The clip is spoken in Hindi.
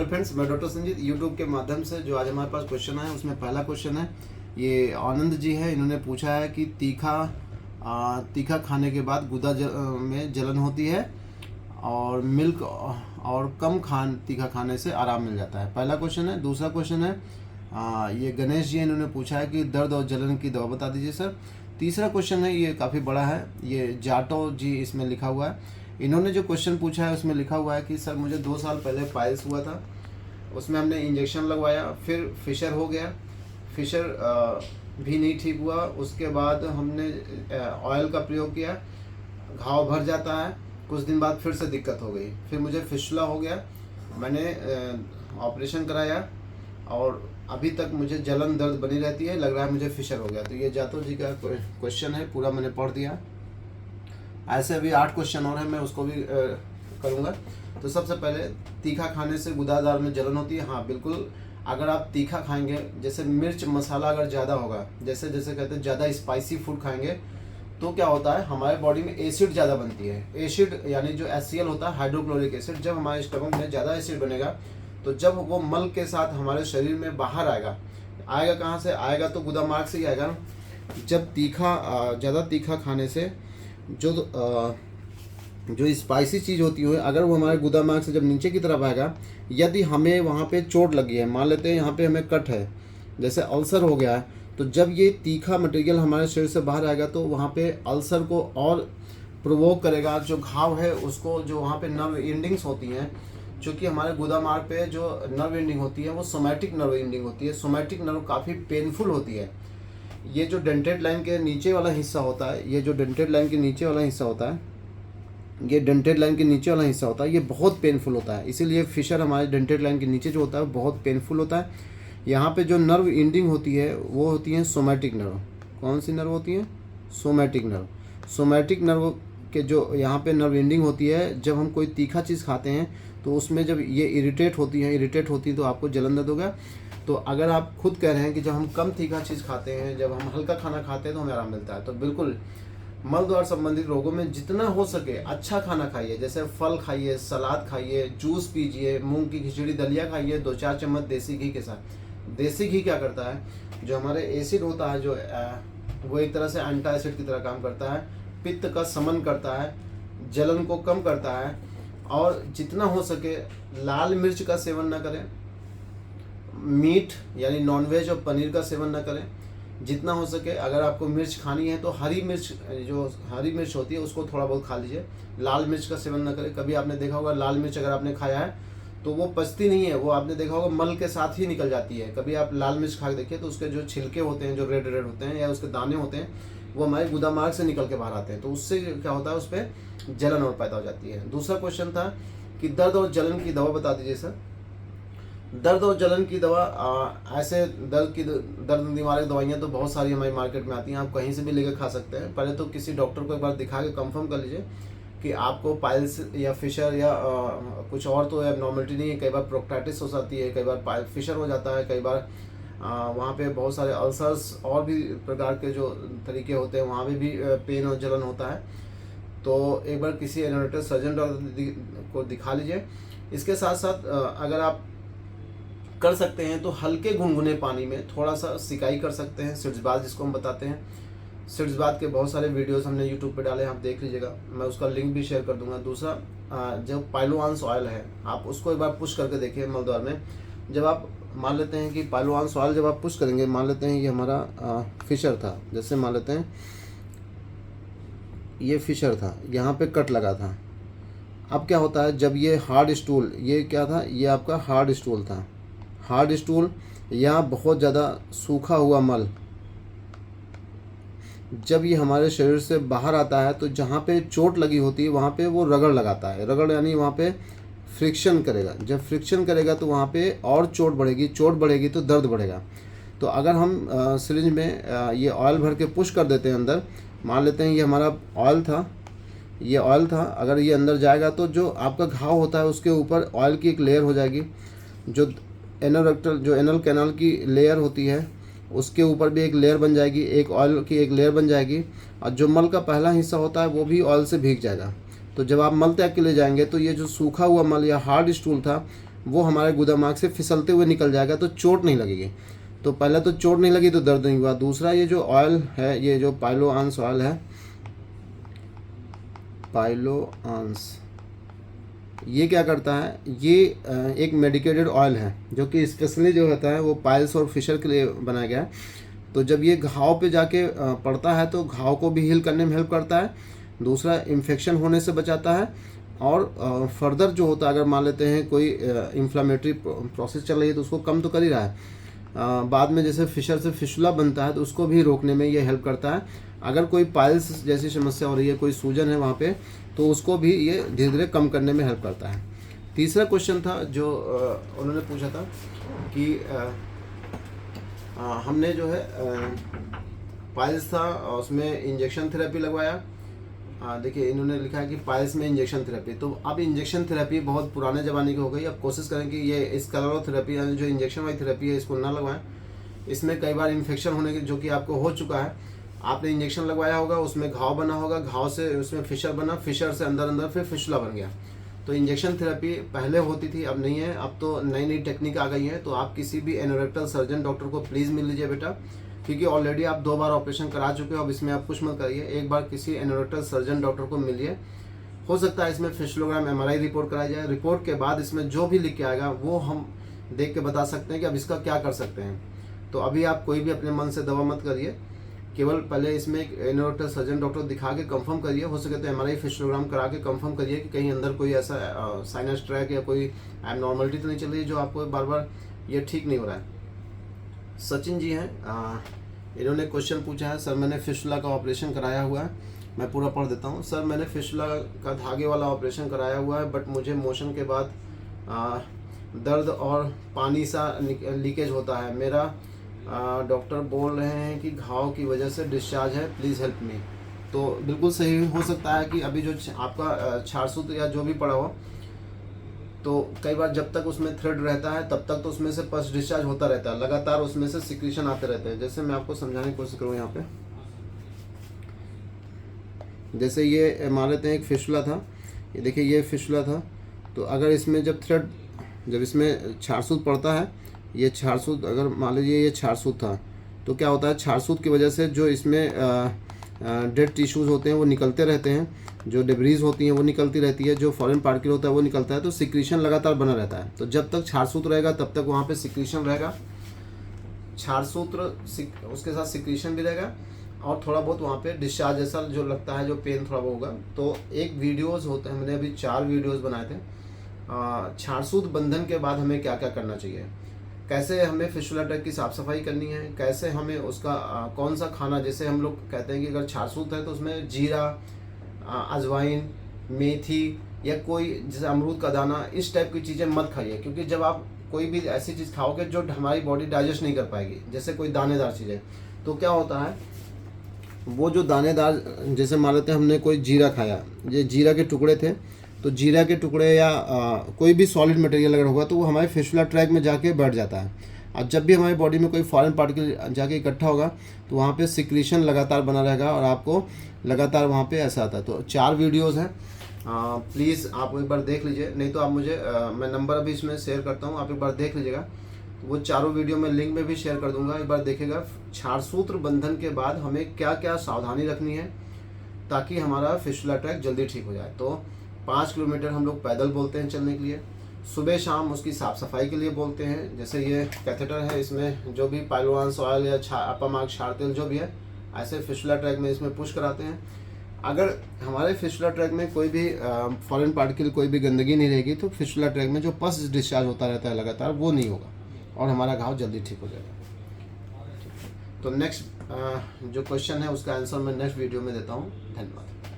फ्रेंड्स, मैं डॉक्टर संजीत यूट्यूब के माध्यम से जो आज हमारे पास क्वेश्चन है उसमें पहला क्वेश्चन है, ये आनंद जी है। इन्होंने पूछा है कि तीखा खाने के बाद गुदा में जलन होती है और मिल्क और तीखा खाने से आराम मिल जाता है। पहला क्वेश्चन है। दूसरा क्वेश्चन है, ये गणेश जी इन्होंने पूछा है कि दर्द और जलन की दवा बता दीजिए सर। तीसरा क्वेश्चन है, ये काफ़ी बड़ा है, ये जाटो जी इसमें लिखा हुआ है। इन्होंने जो क्वेश्चन पूछा है उसमें लिखा हुआ है कि सर मुझे 2 साल पहले पाइल्स हुआ था, उसमें हमने इंजेक्शन लगवाया, फिर फिशर हो गया, फिशर भी नहीं ठीक हुआ। उसके बाद हमने ऑयल का प्रयोग किया, घाव भर जाता है, कुछ दिन बाद फिर से दिक्कत हो गई, फिर मुझे फिशला हो गया, मैंने ऑपरेशन कराया और अभी तक मुझे जलन दर्द बनी रहती है, लग रहा है मुझे फिशर हो गया। तो ये जातो जी का क्वेश्चन है, पूरा मैंने पढ़ दिया। ऐसे अभी 8 क्वेश्चन और हैं, मैं उसको भी करूँगा। तो सबसे पहले, तीखा खाने से गुदादार में जलन होती है। हाँ बिल्कुल, अगर आप तीखा खाएंगे, जैसे मिर्च मसाला अगर ज़्यादा होगा, जैसे कहते हैं ज़्यादा स्पाइसी फूड खाएंगे, तो क्या होता है हमारे बॉडी में एसिड ज़्यादा बनती है। एसिड यानी जो HCl होता है, हाइड्रोक्लोरिक एसिड, जब हमारे स्टमक में ज़्यादा एसिड बनेगा तो जब वो मल के साथ हमारे शरीर में बाहर आएगा कहाँ से आएगा? तो गुदा मार्ग से ही आएगा। जब ज़्यादा तीखा खाने से जो स्पाइसी चीज़ होती है, अगर वो हमारे गुदा मार्ग से जब नीचे की तरफ आएगा, यदि हमें वहाँ पे चोट लगी है, मान लेते हैं यहाँ पे हमें कट है, जैसे अल्सर हो गया है, तो जब ये तीखा मटेरियल हमारे शरीर से बाहर आएगा तो वहाँ पे अल्सर को और प्रोवोक करेगा। जो घाव है उसको, जो वहाँ पे नर्व एंडिंग्स होती हैं, चूँकि हमारे गुदा मार्ग पे जो नर्व एंडिंग होती है वो सोमैटिक नर्व एंडिंग होती है। सोमैटिक नर्व काफ़ी पेनफुल होती है। ये जो डेंटेड लाइन के नीचे वाला हिस्सा होता है, ये डेंटेड लाइन के नीचे वाला हिस्सा होता है, ये बहुत पेनफुल होता है। इसीलिए फिशर हमारे डेंटेड लाइन के नीचे जो होता है बहुत पेनफुल होता है। यहाँ पे जो नर्व एंडिंग होती है वो होती है सोमैटिक नर्व। कौन सी नर्व होती है? Somatic nerve. सोमैटिक नर्व के जो यहाँ पे नर्व एंडिंग होती है, जब हम कोई तीखा चीज़ खाते हैं तो उसमें जब ये इरिटेट होती है तो आपको जलन दर्द होगा। तो अगर आप खुद कह रहे हैं कि जब हम कम तीखा चीज़ खाते हैं, जब हम हल्का खाना खाते हैं तो हमें आराम मिलता है, तो बिल्कुल मल द्वार संबंधित रोगों में जितना हो सके अच्छा खाना खाइए, जैसे फल खाइए, सलाद खाइए, जूस पीजिए, मूंग की खिचड़ी दलिया खाइए 2-4 चम्मच देसी घी के साथ। देसी घी क्या करता है, जो हमारे एसिड होता है, जो वो एक तरह से एंटी एसिड की तरह काम करता है, पित्त का शमन करता है, जलन को कम करता है। और जितना हो सके लाल मिर्च का सेवन न करें, मीट यानी नॉनवेज और पनीर का सेवन न करें। जितना हो सके अगर आपको मिर्च खानी है तो हरी मिर्च होती है उसको थोड़ा बहुत खा लीजिए, लाल मिर्च का सेवन न करें। कभी आपने देखा होगा लाल मिर्च अगर आपने खाया है तो वो पचती नहीं है, वो आपने देखा होगा मल के साथ ही निकल जाती है। कभी आप लाल मिर्च खा के देखिए तो उसके जो छिलके होते हैं, जो रेड होते हैं, या उसके दाने होते हैं, वो हमारे गुदा मार्ग से निकल के बाहर आते हैं, तो उससे क्या होता है, उस पर जलन और पैदा हो जाती है। दूसरा क्वेश्चन था कि दर्द और जलन की दवा बता दीजिए सर। दर्द और जलन की दवा, ऐसे दर्द निवारक दवाइयाँ तो बहुत सारी हमारी मार्केट में आती हैं, आप कहीं से भी लेकर खा सकते हैं। पहले तो किसी डॉक्टर को एक बार दिखा के कंफर्म कर लीजिए कि आपको पाइल्स या फिशर या कुछ और तो एबनॉर्मलिटी नहीं है। कई बार प्रोक्टाइटिस हो जाती है, कई बार फिशर हो जाता है, कई बार वहाँ पे बहुत सारे अल्सर्स और भी प्रकार के जो तरीके होते हैं, वहाँ भी पेन और जलन होता है। तो एक बार किसी एनोरेटर सर्जन को दिखा लीजिए। इसके साथ साथ अगर आप कर सकते हैं तो हल्के गुनगुने पानी में थोड़ा सा सिकाई कर सकते हैं, सिड्स बाथ जिसको हम बताते हैं। सिड्स बाथ के बहुत सारे वीडियोस हमने यूट्यूब पे डाले हैं, आप देख लीजिएगा, मैं उसका लिंक भी शेयर कर दूंगा। दूसरा, जो पाइलोआंस ऑयल है, आप उसको एक बार पुश करके देखिए मलद्वार में। जब आप मान लेते हैं कि पाइलोआंस ऑयल जब आप पुश करेंगे, मान लेते हैं ये हमारा फिशर था, जैसे मान लेते हैं ये फिशर था, यहाँ पे कट लगा था। अब क्या होता है, जब ये हार्ड स्टूल, ये क्या था, ये आपका हार्ड स्टूल था, हार्ड स्टूल या बहुत ज़्यादा सूखा हुआ मल, जब ये हमारे शरीर से बाहर आता है तो जहाँ पे चोट लगी होती है वहाँ पे वो रगड़ लगाता है। रगड़ यानी वहाँ पे फ्रिक्शन करेगा, जब फ्रिक्शन करेगा तो वहाँ पे और चोट बढ़ेगी तो दर्द बढ़ेगा। तो अगर हम सिरिंज में ये ऑयल भर के पुश कर देते हैं अंदर, मान लेते हैं ये हमारा ऑयल था, अगर ये अंदर जाएगा तो जो आपका घाव होता है उसके ऊपर ऑयल की एक लेयर हो जाएगी। जो एनल कैनाल की लेयर होती है उसके ऊपर भी एक लेयर बन जाएगी, एक ऑयल की एक लेयर बन जाएगी, और जो मल का पहला हिस्सा होता है वो भी ऑयल से भीग जाएगा। तो जब आप मल त्याग के लिए जाएंगे तो ये जो सूखा हुआ मल या हार्ड स्टूल था वो हमारे गुदामाग से फिसलते हुए निकल जाएगा, तो चोट नहीं लगेगी। तो पहले तो चोट नहीं लगी तो दर्द नहीं हुआ। दूसरा ये जो ऑयल है, ये जो पाइलोआंस ऑयल है, पाइलोआंस, ये क्या करता है, ये एक मेडिकेटेड ऑयल है जो कि स्पेशली जो होता है वो पाइल्स और फिशर के लिए बनाया गया है। तो जब ये घाव पे जाके पड़ता है तो घाव को भी हील करने में हेल्प करता है। दूसरा, इन्फेक्शन होने से बचाता है। और फर्दर जो होता है, अगर मान लेते हैं कोई इन्फ्लामेटरी प्रोसेस चल रही है तो उसको कम तो कर ही रहा है, बाद में जैसे फिशर से फिशुला बनता है तो उसको भी रोकने में ये हेल्प करता है। अगर कोई पाइल्स जैसी समस्या हो रही है, कोई सूजन है वहाँ पे, तो उसको भी ये धीरे धीरे कम करने में हेल्प करता है। तीसरा क्वेश्चन था जो उन्होंने पूछा था कि हमने जो है पाइल्स था उसमें इंजेक्शन थेरेपी लगवाया। देखिए इन्होंने लिखा है कि पाइल्स में इंजेक्शन थेरेपी, तो अब इंजेक्शन थेरेपी बहुत पुराने ज़माने की हो गई। अब कोशिश करें कि ये स्क्लेरोथेरेपी यानी जो इंजेक्शन वाली थेरेपी है इसको ना लगवाएं। इसमें कई बार इन्फेक्शन होने की, जो कि आपको हो चुका है, आपने इंजेक्शन लगवाया होगा, उसमें घाव बना होगा, घाव से उसमें फिशर बना, फिशर से अंदर अंदर फिर फिशुला बन गया। तो इंजेक्शन थेरेपी पहले होती थी, अब नहीं है। अब तो नई नई टेक्निक आ गई है। तो आप किसी भी एनोरेक्टल सर्जन डॉक्टर को प्लीज़ मिल लीजिए बेटा, क्योंकि ऑलरेडी आप 2 बार ऑपरेशन करा चुके हो। अब इसमें आप कुछ मत करिए, एक बार किसी एनोरेक्टल सर्जन डॉक्टर को मिलिए। हो सकता है इसमें फिशुलोग्राम MRI रिपोर्ट कराई जाए। रिपोर्ट के बाद इसमें जो भी लिख के आएगा वो हम देख के बता सकते हैं कि अब इसका क्या कर सकते हैं। तो अभी आप कोई भी अपने मन से दवा मत करिए, केवल पहले इसमें एक एनोरेक्टल सर्जन डॉक्टर दिखा के कंफर्म करिए। हो सके तो MRI फिशुलोग्राम करा के कंफर्म करिए कि कहीं अंदर कोई ऐसा साइनस ट्रैक या कोई एबनॉर्मलिटी तो नहीं चल रही जो आपको बार बार ये ठीक नहीं हो रहा है। सचिन जी हैं, इन्होंने क्वेश्चन पूछा है, सर मैंने फिशुला का ऑपरेशन कराया हुआ है। मैं पूरा पढ़ देता हूँ। सर मैंने फिशुला का धागे वाला ऑपरेशन कराया हुआ है, बट मुझे मोशन के बाद दर्द और पानी सा लीकेज होता है। मेरा डॉक्टर बोल रहे हैं कि घाव की वजह से डिस्चार्ज है, प्लीज़ हेल्प मी। तो बिल्कुल सही हो सकता है कि अभी जो आपका छारसूत्र या जो भी पड़ा हो, तो कई बार जब तक उसमें थ्रेड रहता है तब तक तो उसमें से पस डिस्चार्ज होता रहता है, लगातार उसमें से सिक्रीशन आते रहते हैं। जैसे मैं आपको समझाने की कोशिश करूँ यहाँ पे, जैसे ये मान लेते हैं एक फिशुला था, ये देखिए ये फिशुला था। तो अगर इसमें जब इसमें छारसूत पड़ता है, ये छारसूत अगर मान लीजिए ये छारसूत था, तो क्या होता है, छारसूत की वजह से जो इसमें डेड टिश्यूज़ होते हैं वो निकलते रहते हैं, जो डिब्रीज होती हैं वो निकलती रहती है, जो फॉरेन पार्टिकल होता है वो निकलता है। तो सिक्रीशन लगातार बना रहता है। तो जब तक छारसूत्र रहेगा तब तक वहाँ पे सिक्रीशन रहेगा, छारसूत्र उसके साथ सिक्रीशन भी रहेगा, और थोड़ा बहुत वहाँ पे डिस्चार्ज जैसा जो लगता है, जो पेन थोड़ा बहुत होगा। तो एक वीडियोज़ होते हैं, मैंने अभी 4 वीडियोज़ बनाए थे छारसूत्र बंधन के बाद हमें क्या क्या करना चाहिए, कैसे हमें फिशुला ट्रैक की साफ़ सफाई करनी है, कैसे हमें उसका कौन सा खाना, जैसे हम लोग कहते हैं कि अगर छारसूत है तो उसमें जीरा, अजवाइन, मेथी या कोई जैसे अमरूद का दाना, इस टाइप की चीज़ें मत खाइए। क्योंकि जब आप कोई भी ऐसी चीज़ खाओगे जो हमारी बॉडी डाइजेस्ट नहीं कर पाएगी, जैसे कोई दानेदार चीज़ें, तो क्या होता है, वो जो दानेदार, जैसे मान लेते हैं हमने कोई जीरा खाया, ये जीरा के टुकड़े थे, तो जीरा के टुकड़े या कोई भी सॉलिड मटेरियल अगर होगा तो वो हमारे फिशुला ट्रैक में जाके बैठ जाता है। और जब भी हमारी बॉडी में कोई फॉरेन पार्टिकल जाके इकट्ठा होगा तो वहाँ पे सिक्रीशन लगातार बना रहेगा और आपको लगातार वहाँ पे ऐसा आता है। तो 4 वीडियोज़ हैं, प्लीज़ आप एक बार देख लीजिए, नहीं तो आप मुझे मैं नंबर अभी इसमें शेयर करता हूँ, आप एक बार देख लीजिएगा। तो वो चारों वीडियो में लिंक में भी शेयर कर दूंगा, एक बार देखिएगा। छारसूत्र बंधन के बाद हमें क्या क्या सावधानी रखनी है ताकि हमारा फिशुला ट्रैक जल्दी ठीक हो जाए। तो 5 किलोमीटर हम लोग पैदल बोलते हैं चलने के लिए, सुबह शाम उसकी साफ़ सफाई के लिए बोलते हैं। जैसे ये कैथेटर है, इसमें जो भी पाइलोआंस ऑयल या अपामार्क क्षार तेल जो भी है, ऐसे फिशुला ट्रैक में इसमें पुश कराते हैं। अगर हमारे फिशुला ट्रैक में कोई भी फॉरेन पार्टिकल, कोई भी गंदगी नहीं रहेगी तो फिशुला ट्रैक में जो पस डिस्चार्ज होता रहता है लगातार, वो नहीं होगा और हमारा घाव जल्दी ठीक हो जाएगा। तो नेक्स्ट जो क्वेश्चन है उसका आंसर मैं नेक्स्ट वीडियो में देता हूँ। धन्यवाद।